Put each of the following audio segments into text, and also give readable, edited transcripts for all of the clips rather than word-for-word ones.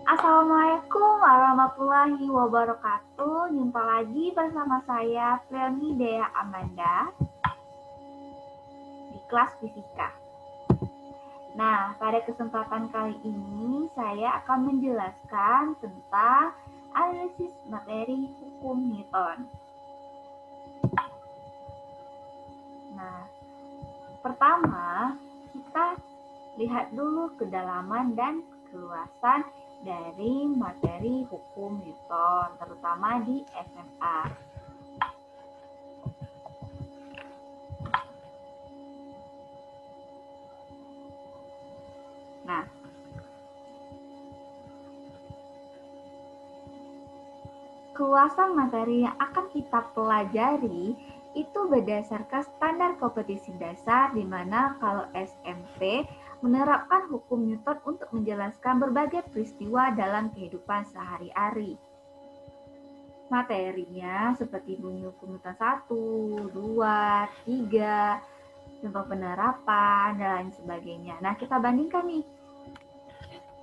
Assalamualaikum warahmatullahi wabarakatuh. Jumpa lagi bersama saya Priyani Dea Amanda di kelas fisika. Nah, pada kesempatan kali ini saya akan menjelaskan tentang analisis materi hukum Newton. Nah, pertama kita lihat dulu kedalaman dan keluasan dari materi hukum Newton, terutama di SMA. Nah, keluasan materi yang akan kita pelajari itu berdasarkan standar kompetisi dasar, di mana kalau SMP menerapkan hukum Newton untuk menjelaskan berbagai peristiwa dalam kehidupan sehari-hari. Materinya seperti bunyi hukum Newton 1, 2, 3, contoh penerapan, dan lain sebagainya. Nah, kita bandingkan nih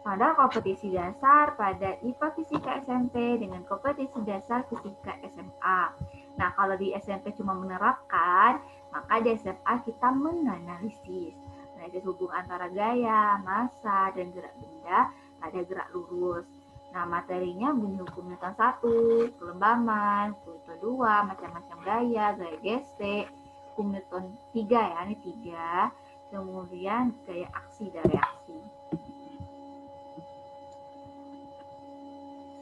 pada kompetisi dasar pada IPA Fisika SMP dengan kompetisi dasar Fisika SMA. Nah, kalau di SMP cuma menerapkan, maka di SMA kita menganalisis. Menganalisis hubungan antara gaya, massa, dan gerak benda pada gerak lurus. Nah, materinya bunyi hukum Newton 1, kelembaman, hukum Newton 2, macam-macam gaya, gaya gesek, hukum Newton 3 ya, ini 3, kemudian gaya aksi dan reaksi.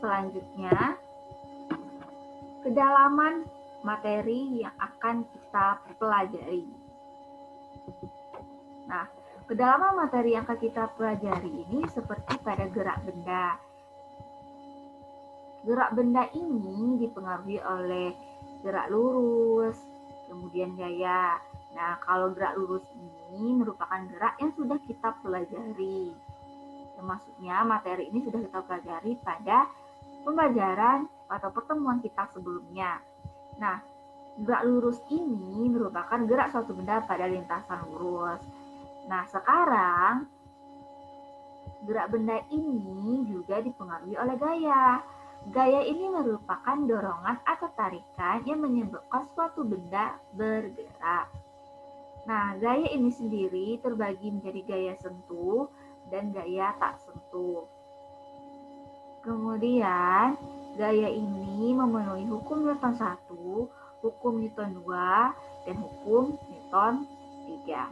Selanjutnya, kedalaman materi yang akan kita pelajari. Nah, kedalaman materi yang akan kita pelajari ini seperti pada gerak benda. Gerak benda ini dipengaruhi oleh gerak lurus, kemudian gaya. Nah, kalau gerak lurus ini merupakan gerak yang sudah kita pelajari. Maksudnya materi ini sudah kita pelajari pada pembelajaran atau pertemuan kita sebelumnya. Nah, gerak lurus ini merupakan gerak suatu benda pada lintasan lurus. Nah, sekarang gerak benda ini juga dipengaruhi oleh gaya. Gaya ini merupakan dorongan atau tarikan yang menyebabkan suatu benda bergerak. Nah, gaya ini sendiri terbagi menjadi gaya sentuh dan gaya tak sentuh. Kemudian, gaya ini memenuhi hukum Newton 1, hukum Newton 2, dan hukum Newton 3.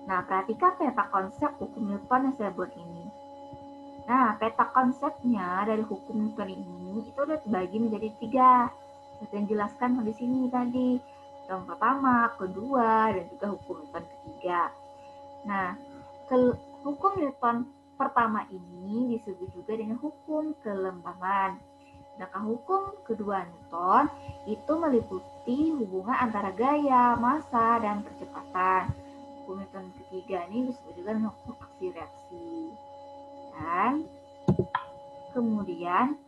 Nah, perhatikan peta konsep hukum Newton yang saya buat ini. Nah, peta konsepnya dari hukum Newton ini itu udah dibagi menjadi 3. Seperti yang dijelaskan di sini tadi. Yang pertama, kedua, dan juga hukum Newton ketiga. Nah, hukum Newton pertama ini disebut juga dengan hukum kelembaman. Sedangkan hukum kedua Newton itu meliputi hubungan antara gaya, massa, dan percepatan. Hukum Newton ketiga ini disebut juga dengan hukum aksi reaksi. Dan kemudian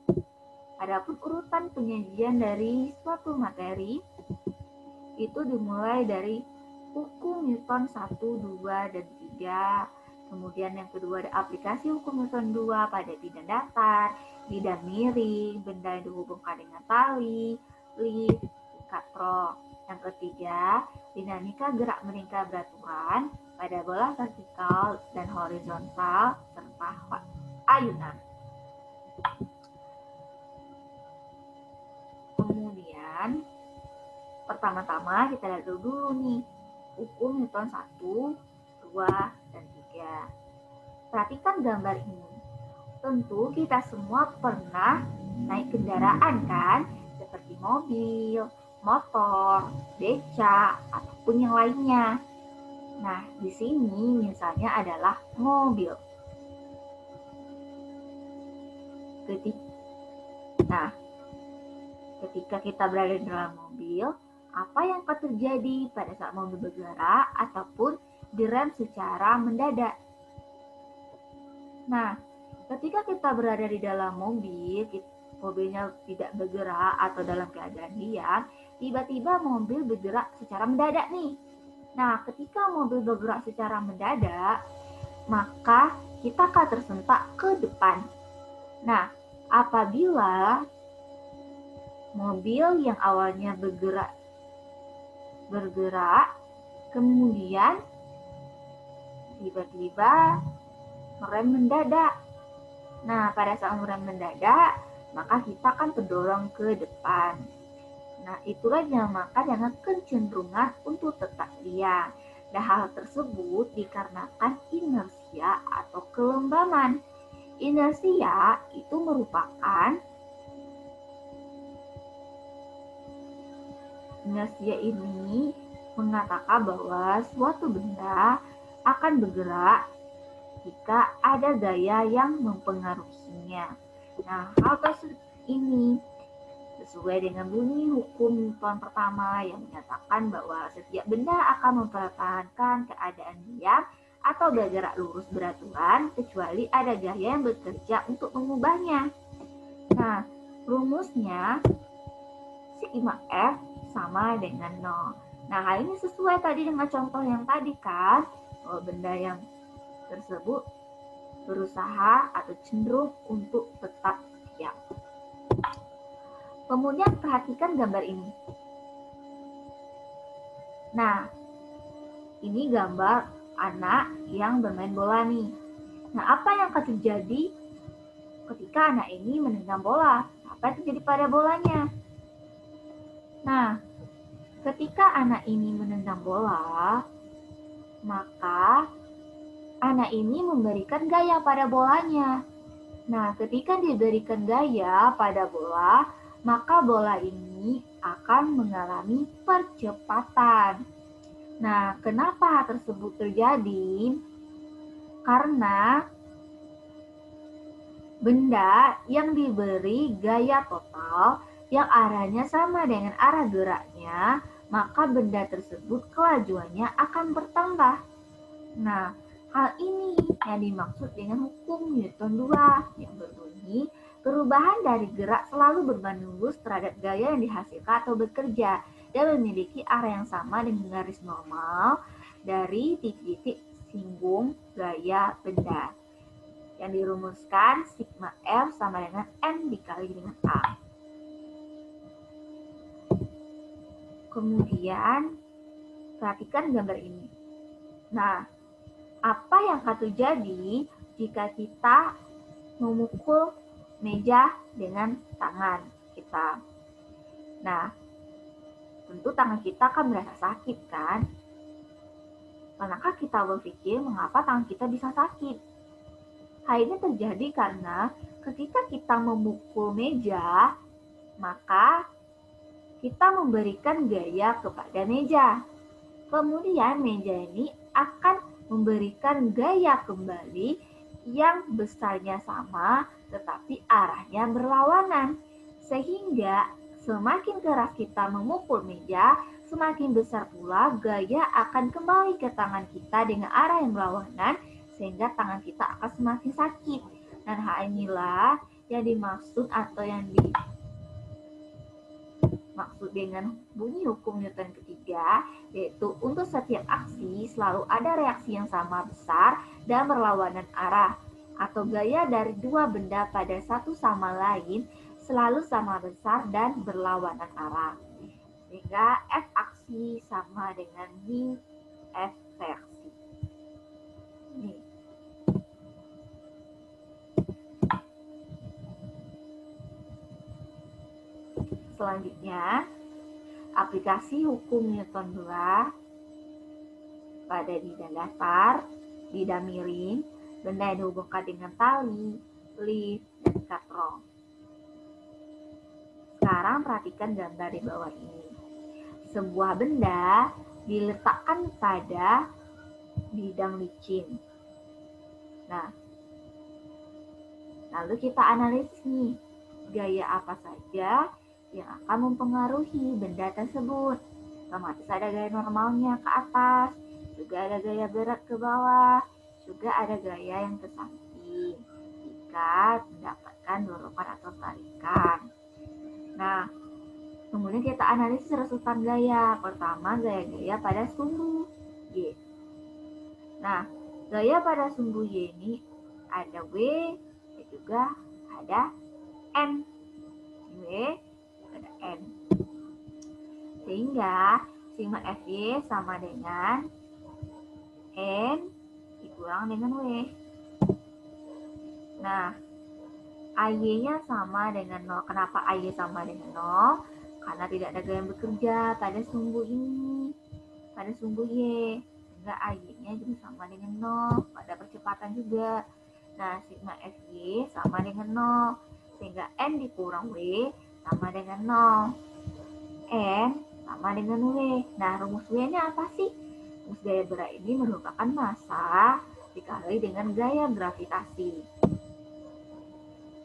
adapun urutan penyajian dari suatu materi itu dimulai dari hukum Newton 1, 2, dan 3. Kemudian yang kedua ada aplikasi hukum Newton 2 pada bidang datar, bidang miring, benda yang dihubungkan dengan tali, lift, katrol. Yang ketiga, dinamika gerak meningkat beraturan pada bola vertikal dan horizontal serta ayunan. Kemudian, pertama-tama kita lihat dulu nih hukum Newton 1, 2, dan 3. Perhatikan gambar ini. Tentu kita semua pernah naik kendaraan kan, seperti mobil, motor, beca, ataupun yang lainnya. Nah, di sini misalnya adalah mobil. Ketika kita berada di dalam mobil, apa yang akan terjadi pada saat mobil bergerak ataupun direm secara mendadak? Nah, ketika kita berada di dalam mobil, mobilnya tidak bergerak atau dalam keadaan diam, tiba-tiba mobil bergerak secara mendadak nih. Nah, ketika mobil bergerak secara mendadak, maka kita akan tersentak ke depan. Nah, apabila mobil yang awalnya bergerak, kemudian tiba-tiba merem mendadak. Nah, pada saat merem mendadak, maka kita akan terdorong ke depan. Nah, itulah dinamakan dengan kecenderungan untuk tetap diam. Dan hal tersebut dikarenakan inersia atau kelembaman. Inersia itu merupakan inersia ini mengatakan bahwa suatu benda akan bergerak jika ada gaya yang mempengaruhinya. Nah, hal tersebut ini sesuai dengan bunyi hukum Newton pertama yang menyatakan bahwa setiap benda akan mempertahankan keadaan diam atau bergerak lurus beraturan kecuali ada gaya yang bekerja untuk mengubahnya. Nah, rumusnya sigma F sama dengan 0. Nah, hal ini sesuai tadi dengan contoh yang tadi kan, bahwa benda yang tersebut berusaha atau cenderung untuk tetap diam. Kemudian perhatikan gambar ini. Nah, ini gambar anak yang bermain bola nih. Nah, apa yang akan terjadi ketika anak ini menendang bola? Apa yang terjadi pada bolanya? Nah, ketika anak ini menendang bola, maka anak ini memberikan gaya pada bolanya. Nah, ketika diberikan gaya pada bola, maka bola ini akan mengalami percepatan. Nah, kenapa hal tersebut terjadi? Karena benda yang diberi gaya total yang arahnya sama dengan arah geraknya, maka benda tersebut kelajuannya akan bertambah. Nah, hal ini yang dimaksud dengan hukum Newton 2 yang berbunyi perubahan dari gerak selalu berbanding lurus terhadap gaya yang dihasilkan atau bekerja dan memiliki arah yang sama dengan garis normal dari titik-titik singgung gaya benda. Yang dirumuskan sigma F sama dengan N dikali dengan A. Kemudian, perhatikan gambar ini. Nah, apa yang akan terjadi jika kita memukul meja dengan tangan kita? Nah, tentu tangan kita akan merasa sakit kan? Manakah kita berpikir mengapa tangan kita bisa sakit? Hal ini terjadi karena ketika kita memukul meja, maka kita memberikan gaya kepada meja. Kemudian meja ini akan memberikan gaya kembali yang besarnya sama tetapi arahnya berlawanan. Sehingga semakin keras kita memukul meja, semakin besar pula gaya akan kembali ke tangan kita dengan arah yang berlawanan sehingga tangan kita akan semakin sakit. Dan hal inilah yang dimaksud atau yang dimaksud dengan bunyi hukum Newton ketiga, yaitu untuk setiap aksi selalu ada reaksi yang sama besar dan berlawanan arah, atau gaya dari dua benda pada satu sama lain selalu sama besar dan berlawanan arah. Sehingga F aksi sama dengan min F reaksi. Nih. Selanjutnya, aplikasi hukum Newton 2 pada bidang datar, bidang miring, benda yang dihubungkan dengan tali, lift, dan katrol. Sekarang perhatikan gambar di bawah ini. Sebuah benda diletakkan pada bidang licin. Nah, lalu kita analisis nih, gaya apa saja yang akan mempengaruhi benda tersebut. Otomatis ada gaya normalnya ke atas, juga ada gaya berat ke bawah, juga ada gaya yang ke samping jika mendapatkan dorongan atau tarikan. Nah, kemudian kita analisis resultan gaya. Pertama, gaya-gaya pada sumbu G. Nah, Gaya pada sumbu Y ini ada W dan juga ada N. W, ada N. Sehingga sigma FY sama dengan N dikurang dengan W. Nah, AY-nya sama dengan 0. Kenapa AY sama dengan 0? Karena tidak ada gaya yang bekerja pada sumbu ini, pada sumbu Y. Sehingga AY-nya juga sama dengan 0 pada percepatan juga. Nah, sigma FY sama dengan 0. Sehingga N dikurang W sama dengan 0. N sama dengan W. Nah, rumus W-nya apa sih? Rumus gaya gerak ini merupakan massa dikali dengan gaya gravitasi.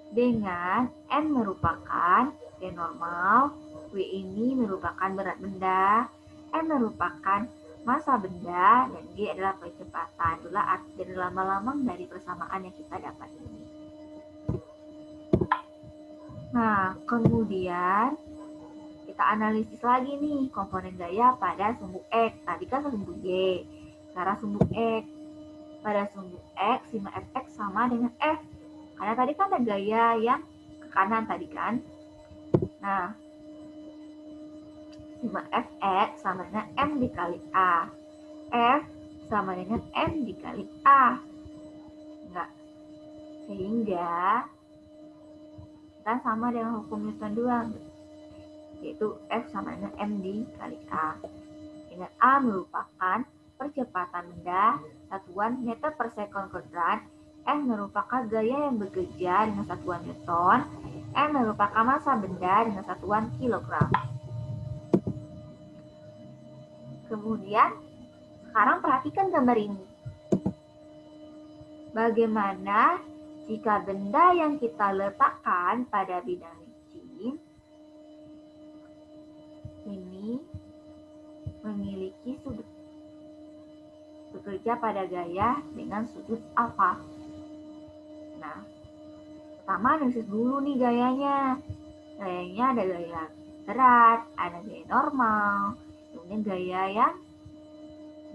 Dengan N merupakan T normal, W ini merupakan berat benda, M merupakan massa benda, dan G adalah percepatan. Itulah arti dari lambang-lambang dari persamaan yang kita dapat ini. Nah, kemudian kita analisis lagi nih komponen gaya pada sumbu X. Tadi kan sumbu Y, sekarang sumbu X. Pada sumbu X, sigma Fx sama dengan F. Karena tadi kan ada gaya yang ke kanan tadi kan. Nah, sigma Fx sama dengan M dikali A. F sama dengan M dikali A. Enggak. Sehingga kita sama dengan hukum Newton doang, yaitu F sama dengan M dikali A. Dengan A merupakan percepatan benda satuan meter per sekon kuadrat, M merupakan gaya yang bekerja dengan satuan Newton, M merupakan massa benda dengan satuan kilogram. Kemudian, sekarang perhatikan gambar ini. Bagaimana jika benda yang kita letakkan pada bidang licin ini memiliki sudut bekerja pada gaya dengan sudut alfa. Nah, pertama analisis dulu nih gayanya. Gayanya ada gaya berat, ada gaya normal, kemudian gaya yang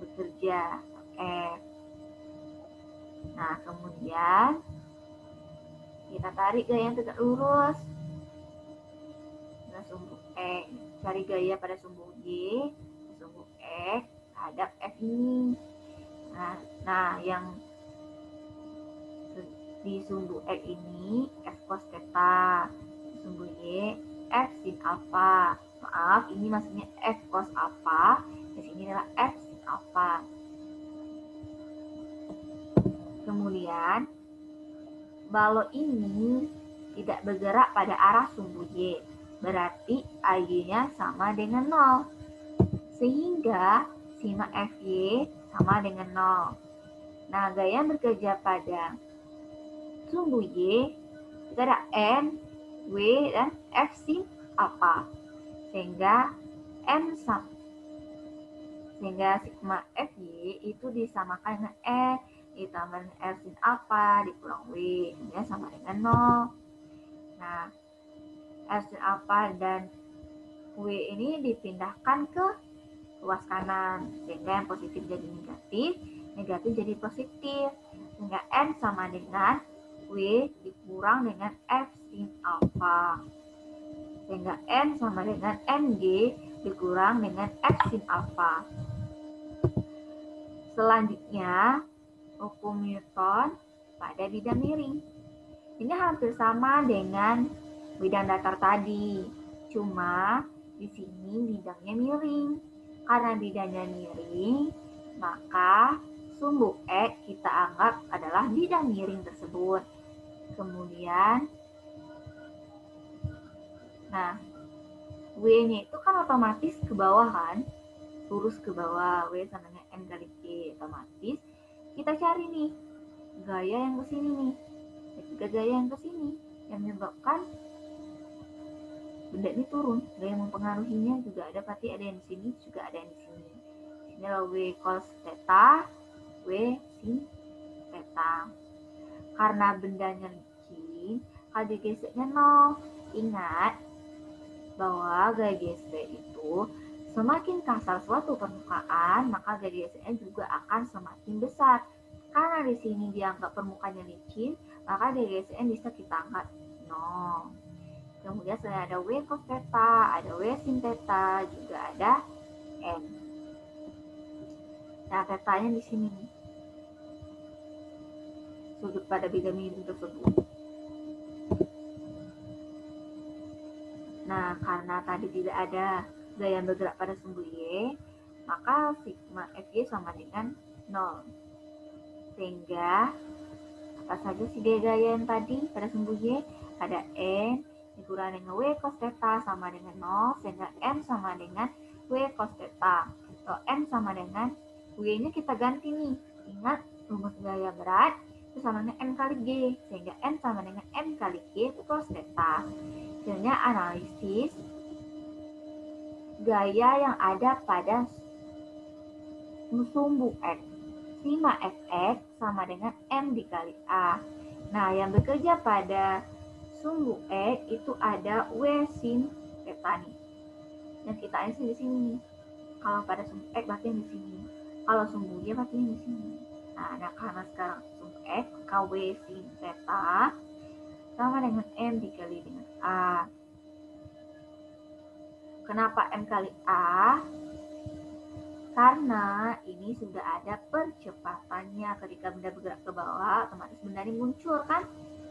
bekerja, F. Nah, kemudian kita tarik gaya yang tegak lurus dengan sumbu X. Cari gaya pada sumbu Y, sumbu X terhadap F ini. Nah, yang di sumbu X ini F cos theta, di sumbu Y F sin alpha. Maaf, ini maksudnya F cos alpha, di sini adalah F sin alpha. Kemudian, balok ini tidak bergerak pada arah sumbu Y, berarti AY-nya sama dengan 0. Sehingga sigma FY sama dengan 0. Nah, gaya bekerja pada sumbu Y, kita ada N, W, dan F sin alpha. Sehingga sigma FY itu disamakan dengan N ditambah dengan F sin alpha dikurang W, sehingga sama dengan 0. Nah, F sin alpha dan W ini dipindahkan ke ruas kanan, sehingga yang positif jadi negatif, negatif jadi positif, sehingga N sama dengan W dikurang dengan F sin alpha, sehingga N sama dengan NG dikurang dengan F sin alpha. Selanjutnya, hukum Newton pada bidang miring. Ini hampir sama dengan bidang datar tadi, cuma di sini bidangnya miring. Karena bidangnya miring, maka sumbu X kita anggap adalah bidang miring tersebut. Kemudian, nah, W-nya itu kan otomatis ke bawah kan, lurus ke bawah, W sama dengan M kali T, otomatis kita cari nih gaya yang ke sini nih, ketika gaya yang ke sini yang menyebabkan benda ini turun, gaya yang mempengaruhinya juga ada, berarti ada yang di sini juga ada yang di sini. Ini adalah W cos theta, W sin theta. Karena bendanya licin, gaya geseknya 0. Ingat bahwa gaya gesek itu semakin kasar suatu permukaan, maka gaya geseknya juga akan semakin besar. Karena di sini dianggap permukaannya licin, maka DGSN bisa kita angkat 0. Kemudian selain ada W cos theta, ada W sin theta, juga ada N. Nah, tetanya di sini nih. Sudut pada bidang miring tersebut. Nah, karena tadi tidak ada gaya yang bergerak pada sumbu Y, maka sigma Fy sama dengan 0. Sehingga apa saja sih gaya yang tadi pada sumbu Y? Ada N dikurangi dengan W cos theta sama dengan 0, sehingga M sama dengan W cos theta. Kalau M sama dengan W-nya kita ganti nih. Ingat, rumus gaya berat itu sama dengan M kali G, sehingga M sama dengan M kali G cos theta. Sebenarnya analisis gaya yang ada pada sumbu X. Sigma Fx sama dengan M dikali A. Nah, yang bekerja pada sumbu X itu ada W sin theta nih. Dan kita isi di sini nih. Kalau pada sumbu X berarti di sini. Kalau sumbu Y berarti di sini. Nah, karena sekarang sumbu X KW sin theta sama dengan M dikali dengan A. Kenapa M kali A? Karena ini sudah ada percepatannya. Ketika benda bergerak ke bawah, otomatis benda ini muncul kan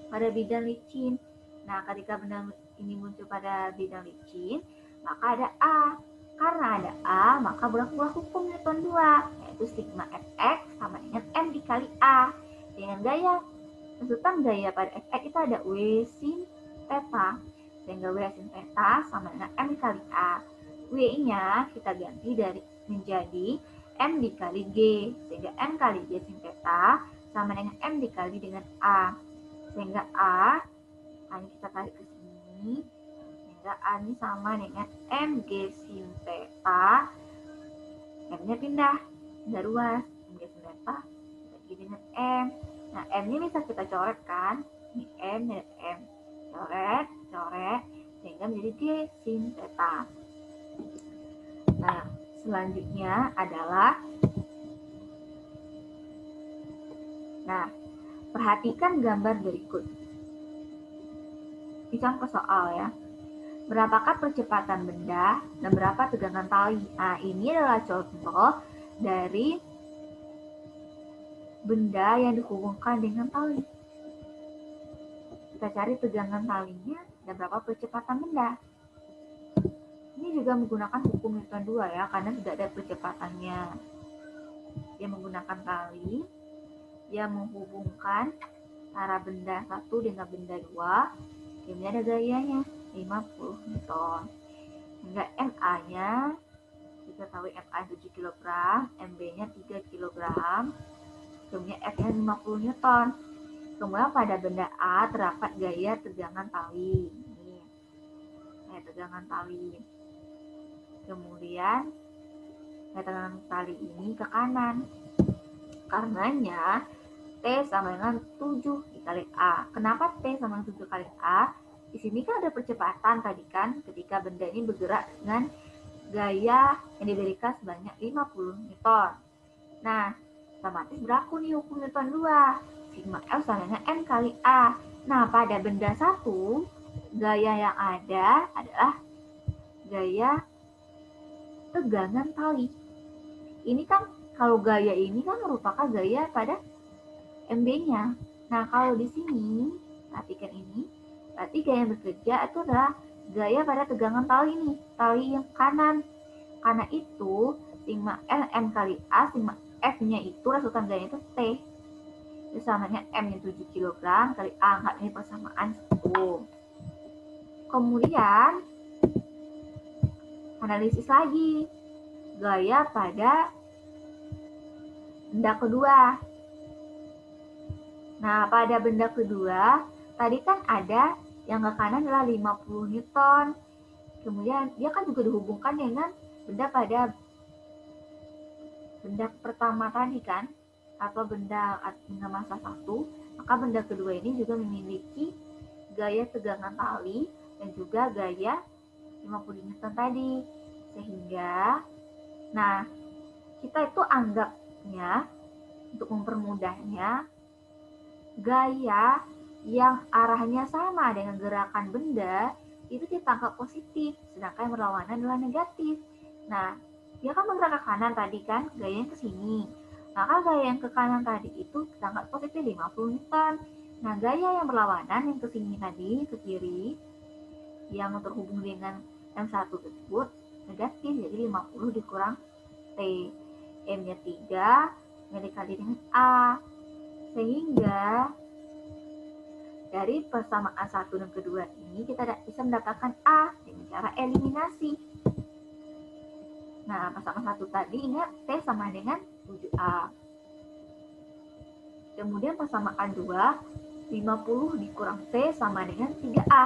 pada bidang licin. Nah, ketika benda ini muncul pada bidang licin, maka ada A. Karena ada A, maka berlaku hukum Newton 2, yaitu sigma Fx sama dengan M dikali A. Dengan gaya, resultan gaya pada Fx itu ada W sin theta. Sehingga W sin theta sama dengan M kali A. W-nya kita ganti menjadi M dikali G. Sehingga M kali G sin theta sama dengan M dikali dengan A. Sehingga A ini kita tarik ke sini. Sehingga A ini sama dengan MG sin theta. M-nya pindah ruas. MG sin theta bagi dengan M. Nah, M ini bisa kita coret kan? Ini M dan M. Coret, sehingga menjadi G sin theta. Nah, selanjutnya adalah perhatikan gambar berikut. Ini contoh soal ya. Berapakah percepatan benda dan berapa tegangan tali? Nah, ini adalah contoh dari benda yang dihubungkan dengan tali. Kita cari tegangan talinya dan berapa percepatan benda. Ini juga menggunakan hukum Newton 2 ya, karena tidak ada percepatannya. Dia menggunakan tali yang menghubungkan antara benda 1 dengan benda 2. Ini ada gayanya 50 Newton. Hingga MA-nya kita tahu MA 7 kg, MB-nya 3 kg. Kemudian F-nya 50 Newton. Kemudian pada benda A terdapat gaya tegangan tali. Ini gaya tegangan tali. Kemudian gaya tegangan tali ini ke kanan. Karenanya T sama dengan 7 dikali A. Kenapa T sama dengan 7 kali A? Di sini kan ada percepatan tadi kan, ketika benda ini bergerak dengan gaya yang diberikan sebanyak 50 Newton. Nah, otomatis berlaku nih hukum Newton 2. Sigma F sama dengan M kali A. Nah, pada benda 1, gaya yang ada adalah gaya tegangan tali. Ini kan, kalau gaya ini kan merupakan gaya pada MB-nya. Nah, kalau di sini, perhatikan ini, berarti gaya yang bekerja itu adalah gaya pada tegangan tali nih, tali yang kanan. Karena itu, sigma M kali A, sigma F-nya itu, resultan gaya itu T. Itu sama dengan M-nya 7 kg kali A, angkat ini persamaan 1. Kemudian, analisis lagi. Gaya pada benda kedua. Nah, pada benda kedua, tadi kan ada yang ke kanan adalah 50 Newton. Kemudian, dia kan juga dihubungkan dengan benda pada benda pertama tadi kan, atau benda massa 1. Maka benda kedua ini juga memiliki gaya tegangan tali dan juga gaya 50 Newton tadi. Sehingga, nah, kita itu anggapnya untuk mempermudahnya, gaya yang arahnya sama dengan gerakan benda itu ditangkap positif, sedangkan yang berlawanan adalah negatif. Nah, dia kan bergerak ke kanan tadi kan, gaya yang ke sini. Maka gaya yang ke kanan tadi itu ditangkap positif 50 Newton. Nah, gaya yang berlawanan yang ke sini tadi, ke kiri, yang terhubung dengan M1 tersebut negatif, jadi 50 dikurang T. M-nya 3, dikali dengan A. Sehingga dari persamaan satu dan kedua ini kita bisa mendapatkan A dengan cara eliminasi. Nah, persamaan satu tadi ingat T sama dengan 7A. Kemudian persamaan 2, 50 dikurang T sama dengan 3A.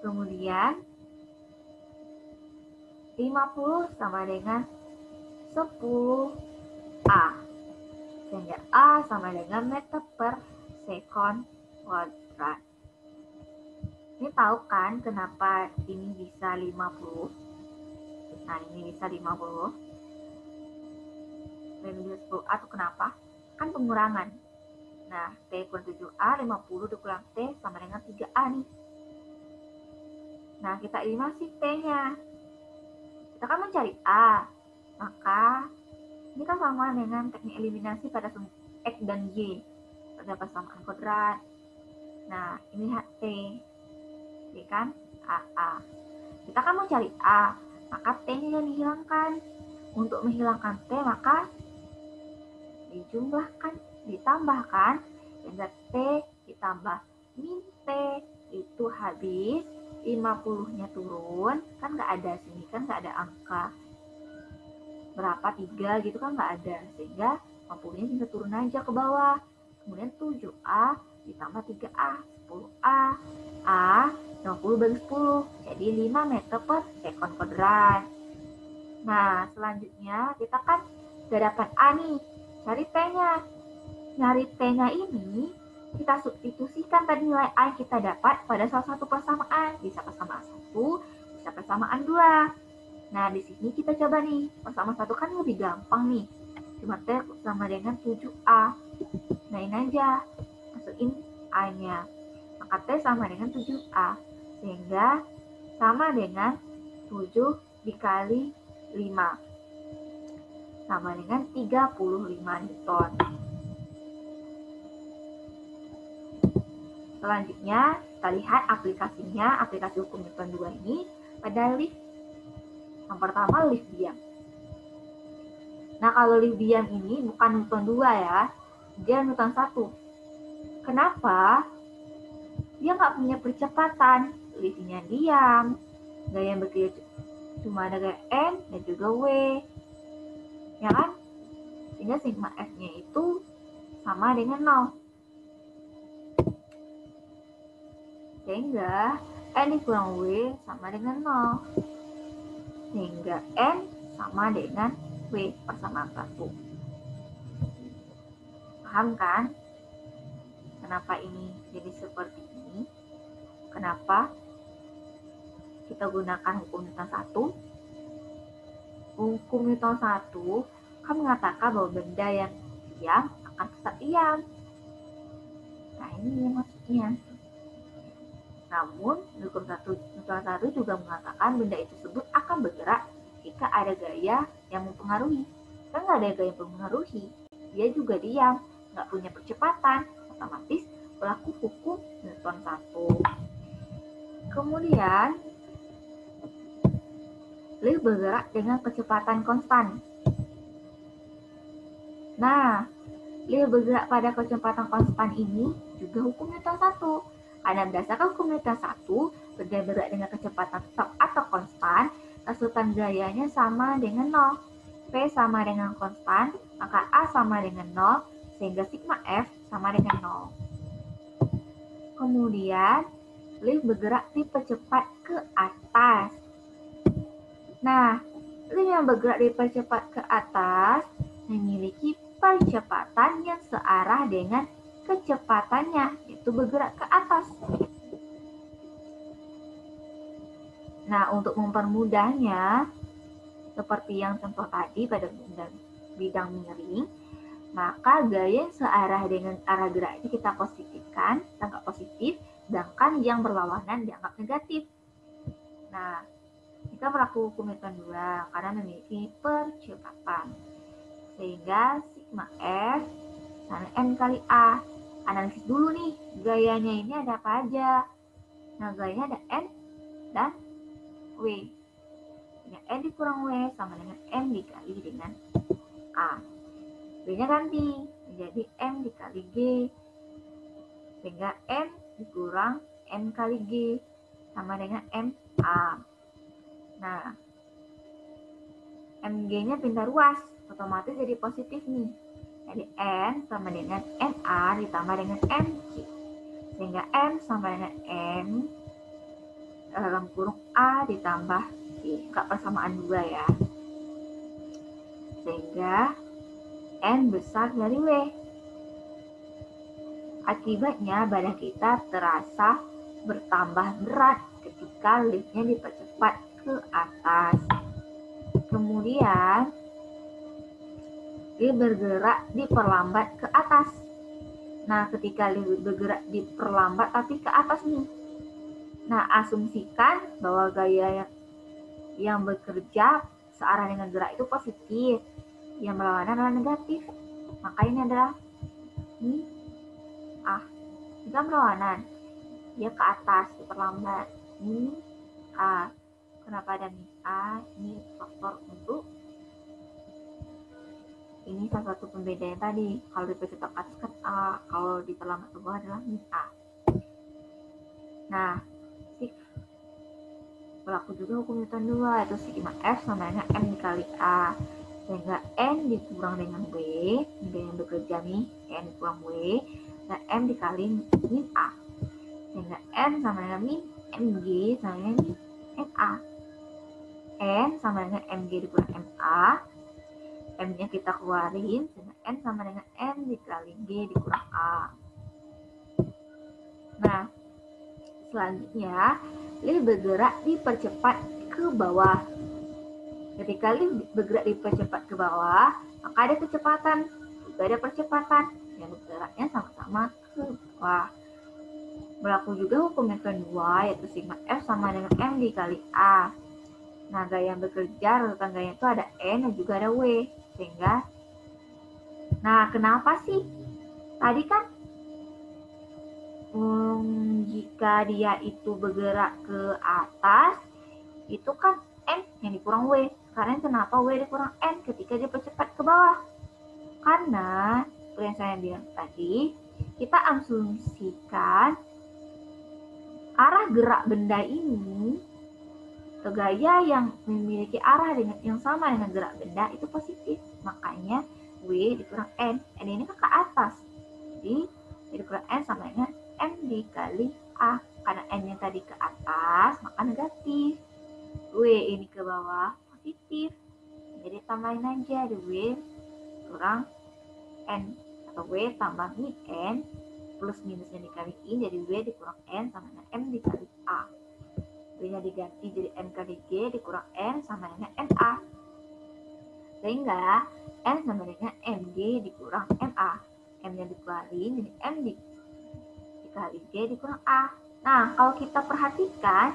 Kemudian 50 sama dengan 10A. Sehingga A sama dengan meter per sekon kuadrat. Ini tahu kan kenapa ini bisa 50? Nah, ini bisa 50. Dan bisa 10A itu kenapa? Kan pengurangan. Nah, T kurang 7A, 50 dikurang T sama dengan 3A nih. Nah, kita eliminasi T-nya. Kita kan mencari A. Maka, ini kan sama dengan teknik eliminasi pada X dan Y. Pada persamaan kuadrat. Nah, ini T. Ya kan? AA. Kita kan mau cari A. Maka T-nya dihilangkan. Untuk menghilangkan T, maka dijumlahkan, ditambahkan, sehingga T ditambah min T itu habis, 50-nya turun, kan nggak ada sini, kan nggak ada angka berapa, 3 gitu kan nggak ada, sehingga 50-nya bisa turun aja ke bawah. Kemudian 7A ditambah 3A, 10A, A 50 bagi 10, jadi 5 meter per sekon kuadrat. Nah, selanjutnya kita kan udah dapat A nih, cari T-nya. Nyari T-nya ini, kita substitusikan tadi nilai A yang kita dapat pada salah satu persamaan. Bisa persamaan 1, bisa persamaan 2. Nah, di sini kita coba nih. Persamaan 1 kan lebih gampang nih. Cuma T sama dengan 7A. Nah, ini aja. Masukin A-nya. Maka T sama dengan 7A. Sehingga sama dengan 7 dikali 5. Sama dengan 35 Newton. Selanjutnya, kita lihat aplikasinya, aplikasi hukum Newton 2 ini pada lift. Yang pertama, lift diam. Nah, kalau lift diam ini bukan Newton 2 ya, dia Newton 1. Kenapa? Dia nggak punya percepatan, liftnya diam, gaya yang bergerak cuma ada gaya N dan juga W. Ya kan? Sehingga sigma F-nya itu sama dengan 0. Sehingga N dikurang W sama dengan 0. Sehingga N sama dengan W persamaan 1. Paham kan? Kenapa ini jadi seperti ini? Kenapa kita gunakan hukum Newton 1? Hukum Newton 1 kan mengatakan bahwa benda yang diam akan tetap diam. Nah, ini yang maksudnya. Namun, hukum Newton 1 juga mengatakan benda itu tersebut akan bergerak jika ada gaya yang mempengaruhi. Kan nggak ada gaya yang mempengaruhi, dia juga diam, nggak punya percepatan, otomatis berlaku hukum Newton 1. Kemudian, lift bergerak dengan kecepatan konstan. Nah, lift bergerak pada kecepatan konstan ini juga hukum Newton 1. Karena berdasarkan hukum Newton 1, benda bergerak dengan kecepatan tetap atau konstan, resultan gayanya sama dengan 0. P sama dengan konstan, maka A sama dengan 0, sehingga sigma F sama dengan 0. Kemudian, lift bergerak dipercepat ke atas. Nah, lift yang bergerak dipercepat ke atas memiliki percepatan yang searah dengan kecepatannya, yaitu bergerak ke atas. Nah, untuk mempermudahnya, seperti yang contoh tadi pada bidang miring, maka gaya yang searah dengan arah gerak ini kita positifkan, dianggap positif, sedangkan yang berlawanan dianggap negatif. Nah, kita berlaku hukum Newton 2 karena memiliki percepatan. Sehingga sigma F sama M kali A. Analisis dulu nih, gayanya ini ada apa aja. Nah, gayanya ada N dan W. Dengan N dikurang W sama dengan M dikali dengan A. W-nya ganti menjadi M dikali G. Sehingga M dikurang M kali G sama dengan MA. Nah, MG-nya pindah ruas, otomatis jadi positif nih. Jadi N sama dengan MA ditambah dengan MG. Sehingga M sama dengan M dalam kurung A ditambah G. Enggak persamaan 2 ya. Sehingga N besar dari W. Akibatnya badan kita terasa bertambah berat ketika liftnya dipercepat ke atas. Kemudian dia bergerak diperlambat ke atas. Nah, ketika lift bergerak diperlambat tapi ke atas nih. Nah, asumsikan bahwa gaya yang bekerja searah dengan gerak itu positif, yang berlawanan adalah negatif. Maka ini adalah ini jika berlawanan, dia ke atas, diperlambat. Ini A. Kenapa ada ini A? Ini faktor untuk ini salah satu pembeda yang tadi. Kalau dipercepat ke atas kan A, kalau diperlambat ke bawah adalah ini A. Nah, berlaku juga hukum Newton 2, yaitu sigma F sama dengan M dikali A. Sehingga N dikurang dengan W, ini yang bekerja nih, N dikurang W, dan M dikali min A. Sehingga M sama dengan min MG sama dengan min MA. N sama dengan MG dikurang MA. M-nya kita keluarin, sehingga N sama dengan M dikali G dikurang A. Nah, selanjutnya, lift bergerak dipercepat ke bawah. Ketika lift bergerak dipercepat ke bawah, maka ada kecepatan, juga ada percepatan, yang bergeraknya sama-sama ke bawah. Berlaku juga hukum Newton 2, yaitu sigma F sama dengan M dikali A. Nah, gaya yang bekerja, runutan gaya itu ada N dan juga ada W. Sehingga, nah kenapa sih? Tadi kan jika dia itu bergerak ke atas, itu kan N yang dikurang W. Karena kenapa W dikurang N ketika dia bercepat ke bawah? Karena, seperti yang saya bilang tadi, kita asumsikan arah gerak benda ini, atau gaya yang memiliki arah yang sama dengan gerak benda itu positif. Makanya W dikurang N. N ini kan ke atas. Jadi, W dikurang N sama dengan M dikali A. Karena N yang tadi ke atas, maka negatif. W ini ke bawah, positif. Jadi tambahin aja di W kurang N. Atau W tambah min N plus minusnya dikaliin, jadi W dikurang N sama dengan M dikali A. W-nya diganti jadi M kali G dikurang N sama dengan MA. Sehingga N sama dengan MG dikurang MA. M-nya dikeluarin jadi M dikali G dikurang A. Nah, kalau kita perhatikan,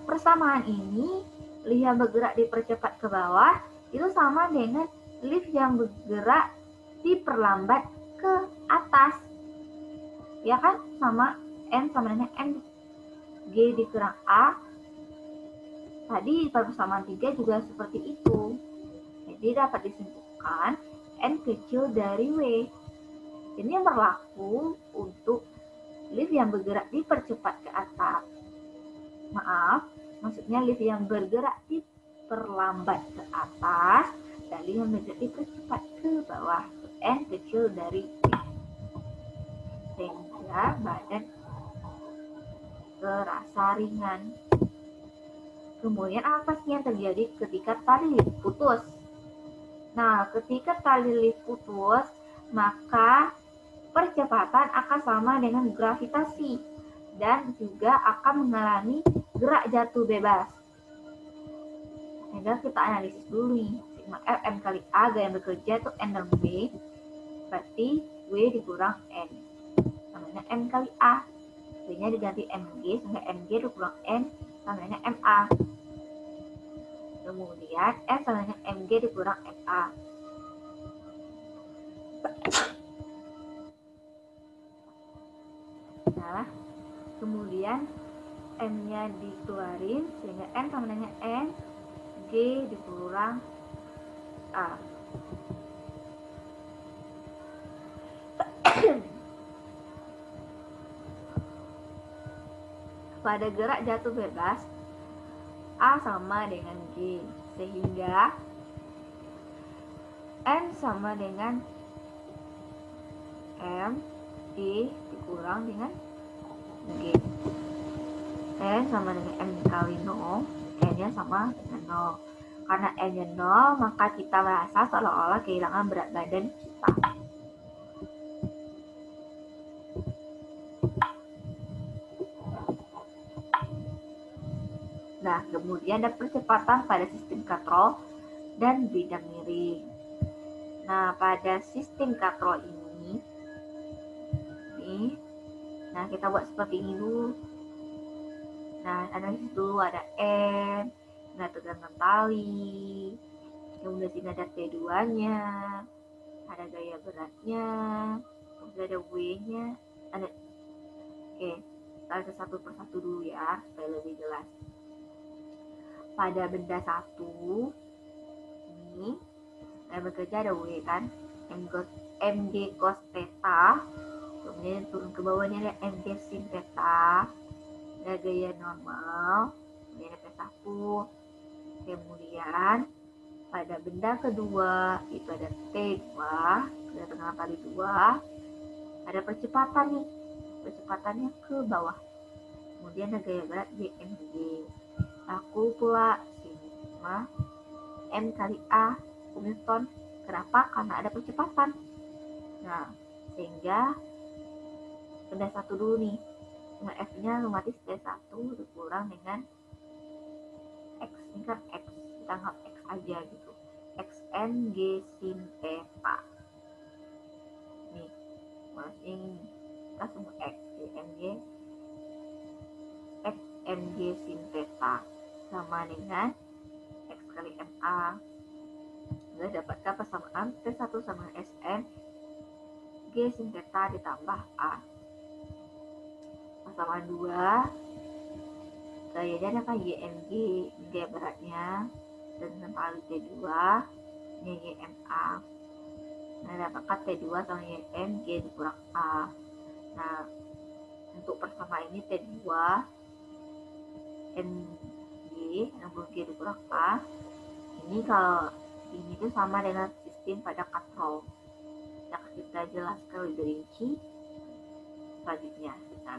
persamaan ini, lift yang bergerak dipercepat ke bawah, itu sama dengan lift yang bergerak diperlambat ke atas. Ya kan? Sama N sama dengan M G dikurang A. Tadi pada persamaan 3 juga seperti itu. Jadi dapat disimpulkan N kecil dari W. Ini yang berlaku untuk lift yang bergerak dipercepat ke atas. Maaf, maksudnya lift yang bergerak diperlambat ke atas dan lift yang bergerak dipercepat ke bawah. N kecil dari W. Sehingga badan terasa ringan. Kemudian apa sih yang terjadi ketika tali lift putus? Nah, ketika tali lift putus, maka percepatan akan sama dengan gravitasi dan juga akan mengalami gerak jatuh bebas. Sehingga kita analisis dulu nih, sigma F M kali A gaya bekerja itu N dan B, berarti W dikurang N, namanya M kali A. B-nya diganti MG, sehingga MG dikurang N, namanya MA. Kemudian F sama dengan MG dikurang MA. Nah, kemudian M-nya dikeluarin, sehingga N sama dengan N, G dikurang A. Pada gerak jatuh bebas, A sama dengan G, sehingga N sama dengan M, G dikurang dengan G. N sama dengan M dikali 0, N-nya sama dengan 0. Karena N-nya 0, maka kita merasa seolah-olah kehilangan berat badan kita. Nah, kemudian ada percepatan pada sistem katrol dan bidang miring. Nah, pada sistem katrol ini, nah kita buat seperti ini dulu. Nah, analisis dulu ada N, nah tegangan tali, kemudian sini ada T2-nya, ada gaya beratnya, kemudian ada W-nya, ada. Oke, kita satu persatu dulu ya, supaya lebih jelas. Pada benda satu ini yang bekerja ada W kan, MG cos theta, kemudian turun ke bawahnya ada MG sin theta, ada gaya normal, kemudian ada P1. Kemudian pada benda kedua itu ada T2, ada tengah tali 2, ada percepatan nih, percepatannya ke bawah, kemudian ada gaya berat GMG. Laku pula sigma M kali A Newton. Kenapa? Karena ada percepatan. Nah, sehingga benda satu dulu nih, dengan F-nya otomatis T1 dikurang dengan X, ini kan X, kita anggap X aja gitu, XN G sin theta. Nih, masing kita semua X, XNG sin theta sama dengan X kali MA. Kita dapatkan persamaan T1 sama SN G sin theta ditambah A. Persamaan 2, gayanya ada kan YMG, gaya beratnya, dan tali T2, ini YMA. Nah, dapatkan T2 sama YM, G dikurang A. Nah, untuk persamaan ini T2, MG, yang G dikurang A. Ini kalau ini tuh sama dengan sistem pada katrol. Yang kita jelaskan lebih rinci selanjutnya. Nah,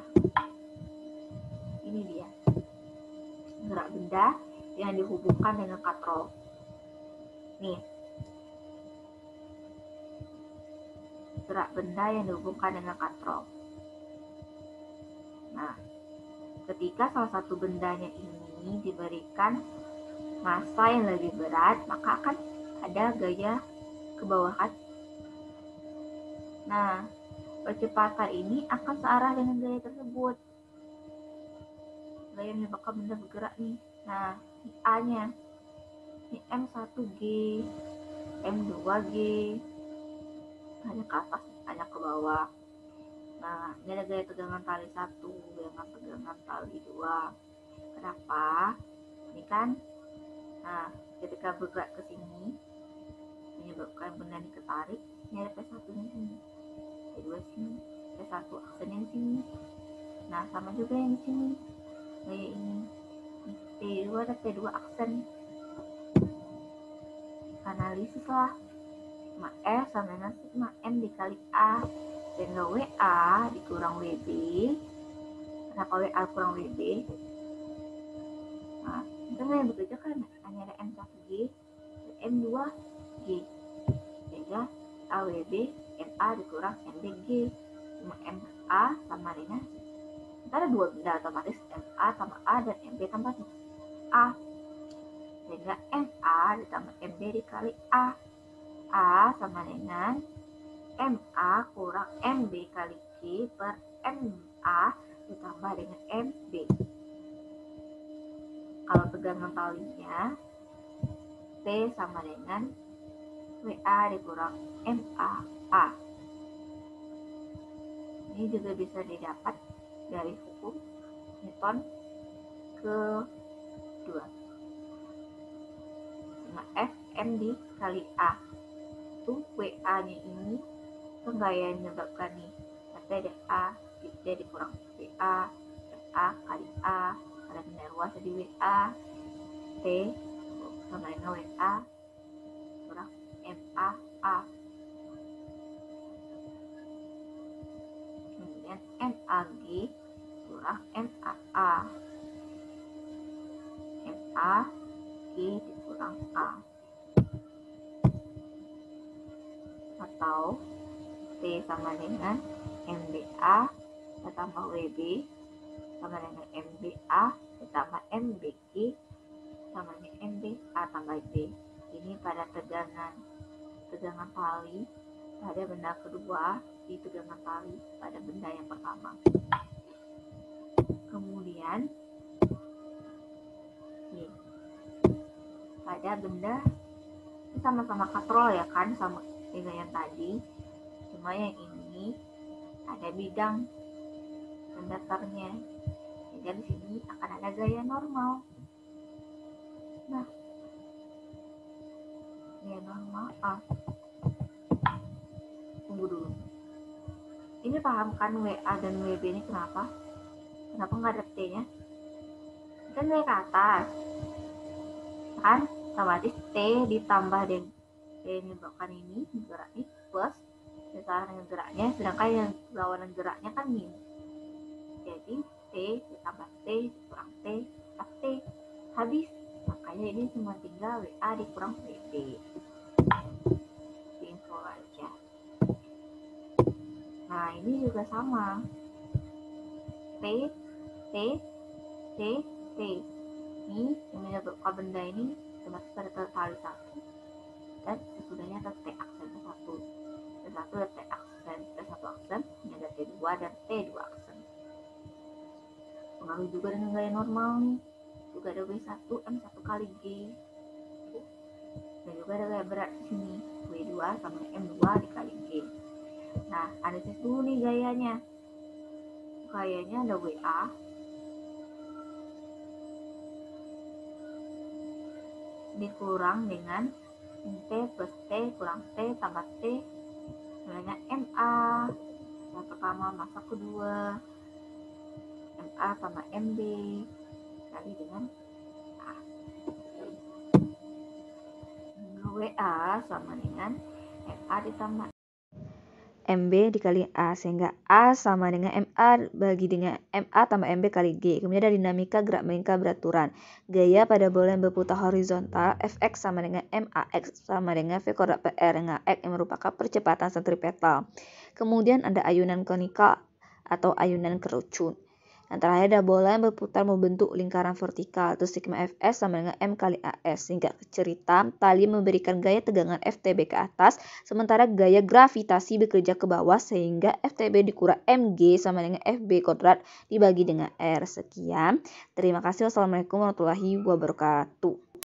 ini dia gerak benda yang dihubungkan dengan katrol. Nih, gerak benda yang dihubungkan dengan katrol. Nah, ketika salah satu bendanya ini diberikan massa yang lebih berat, maka akan ada gaya ke bawah kan. Nah, percepatan ini akan searah dengan gaya tersebut. Gaya menyebabkan benda bergerak nih. Nah, ini A-nya, ini M1G, M2G, hanya ke atas, hanya ke bawah. Nah, ini ada gaya tegangan tali 1, gaya tegangan tali 2. Kenapa? Ini kan, nah, ketika bergerak ke sini, menyebabkan benda ini ketarik, ini ada P1-nya sini, P2 sini, P1 aksennya di sini. Nah, sama juga yang di sini, gaya ini. P2 ada P2 aksen. Analisis lah. Sigma F sama dengan sigma M dikali A, sehingga WA dikurang WB. Kenapa WA kurang WB? Nah, itu yang bekerja kan hanya ada M1G dan M2G, sehingga AWB MA dikurang MBG. MA sama dengan ada dua benda, otomatis MA tambah A dan MB tambah A. sehingga MA ditambah MB dikali A sama dengan MA kurang MB kali G per MA ditambah dengan MB. Kalau tegangan talinya, T sama dengan WA dikurang MA. Ini juga bisa didapat dari hukum Newton kedua. Nah, Fm dikali A. Itu WA-nya ini gaya yang menyebabkan nih. Berarti ada A, T dikurang WA, A kali A, ada benda ruas di WA, T sama dengan WA kurang MA. Kemudian MAG kurang MAA. MAG dikurang A. Atau T sama dengan MBA ditambah WB sama dengan MBA ditambah MBG sama dengan MBA tambah B. Ini pada tegangan tali pada benda kedua di tegangan tali pada benda yang pertama. Kemudian pada benda sama-sama katrol ya kan, sama dengan yang tadi, cuma yang ini ada bidang kondatornya, sehingga di sini akan ada gaya normal. Nah, gaya normal tunggu dulu, ini paham kan WA dan WB ini kenapa nggak ada T nya? Kan naik ke atas kan, otomatis T ditambah dengan T menyebabkan ini gerak ini plus besaran dengan geraknya, sedangkan yang lawanan geraknya kan minus. Jadi T ditambah T kurang T plus T habis. Makanya ini cuma tinggal WA dikurang WB. Info aja. Nah ini juga sama. T ini yang menyebabkan benda ini otomatis ada tali satu dan sesudahnya ada T aksen satu. T1 ada T aksen, T1 aksen, ini ada T2 dan T2 aksen. Pengaruh juga dengan gaya normal nih. Juga ada W1 M1 kali G. Dan juga ada gaya berat di sini. W2 sama M2 dikali G. Nah, analisis dulu nih gayanya. Gayanya ada WA dikurang dengan T plus T kurang T tambah T dengan MA. Yang pertama masa kedua MA sama MB kali dengan A. WA sama dengan MA ditambah MB dikali A, sehingga A sama dengan MA bagi dengan MA tambah MB kali G. Kemudian ada dinamika gerak melingkar beraturan. Gaya pada bola yang berputar horizontal, Fx sama dengan MAX sama dengan V kuadrat PR dengan X yang merupakan percepatan sentripetal. Kemudian ada ayunan konikal atau ayunan kerucut. Yang terakhir ada bola yang berputar membentuk lingkaran vertikal, atau sigma Fs sama dengan M kali AS. Sehingga cerita, tali memberikan gaya tegangan FTB ke atas, sementara gaya gravitasi bekerja ke bawah, sehingga FTB dikurang Mg sama dengan Fb kuadrat dibagi dengan R. Sekian. Terima kasih. Wassalamualaikum warahmatullahi wabarakatuh.